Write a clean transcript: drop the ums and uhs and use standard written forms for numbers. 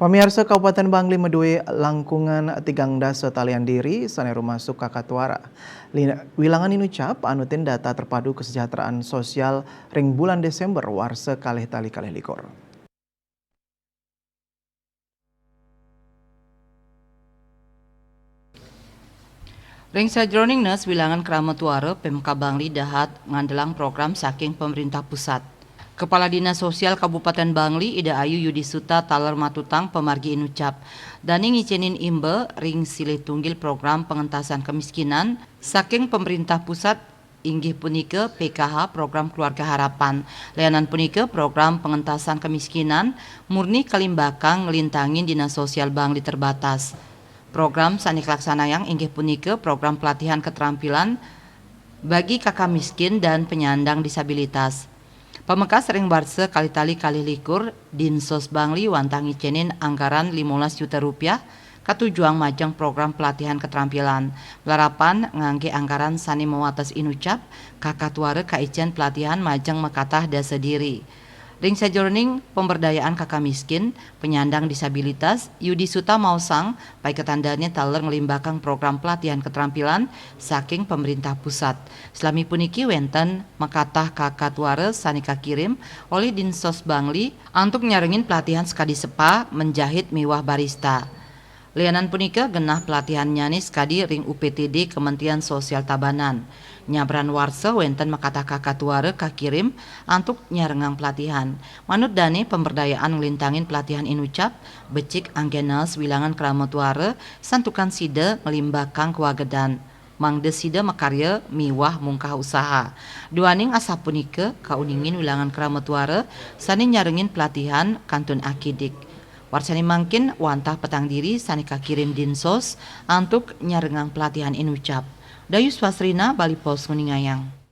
Pemirsa Kabupaten Bangli Medue langkungan tigang dasa talian diri saneru masuk kakatuara. Wilangan inucap anutin data terpadu kesejahteraan sosial ring bulan Desember warsa kalih tali kalih likur. Ring sajroning nes wilangan Kramatuara Pemka Bangli dahat ngandelang program saking pemerintah pusat. Kepala Dinas Sosial Kabupaten Bangli Ida Ayu Yudisuta taler matutang pemargi inucap dani ngicenin imbe ring silih tunggil program pengentasan kemiskinan saking pemerintah pusat inggih punike PKH program Keluarga Harapan. Layanan punike program pengentasan kemiskinan murni kalimbakang ngelintangin Dinas Sosial Bangli terbatas. Program sanik laksanayang inggih punike program pelatihan keterampilan bagi kakak miskin dan penyandang disabilitas. Pameka sering barse kali-tali kali likur Dinsos Bangli wantangi cenin anggaran 15 juta rupiah katujuang majang program pelatihan keterampilan. Larapan ngangge anggaran sani mewates inucap kakatuare kaicen pelatihan majang mekatah dasa diri. Ring sajroning pemberdayaan kakak miskin, penyandang disabilitas, Yudi Suta Mausang, pai ketandanya taler ngelimbakang program pelatihan keterampilan saking pemerintah pusat. Selami puniki wenten makatah kakatuare sanika kirim oleh Dinsos Bangli untuk nyarengin pelatihan sekadi sepa menjahit miwah barista. Lianan punika genah pelatihan nyanyi sekadi ring UPTD Kementerian Sosial Tabanan. Nyabran warsa wenten makatah kakatuare kakirim antuk nyarengang pelatihan. Manut dani pemberdayaan ngelintangin pelatihan inucap becik anggenas wilangan Kramatuare santukan sida ngelimbakang kewagedan. Mangde sida makarya miwah mungkah usaha. Duaning asa punike kauningin wilangan Kramatuare sani nyarengin pelatihan kantun akidik. Warsani mangkin wantah petang diri sanika kirim dinsos antuk nyarengang pelatihan inucap. Dayu Swasrina Bali Pos Nguningayang.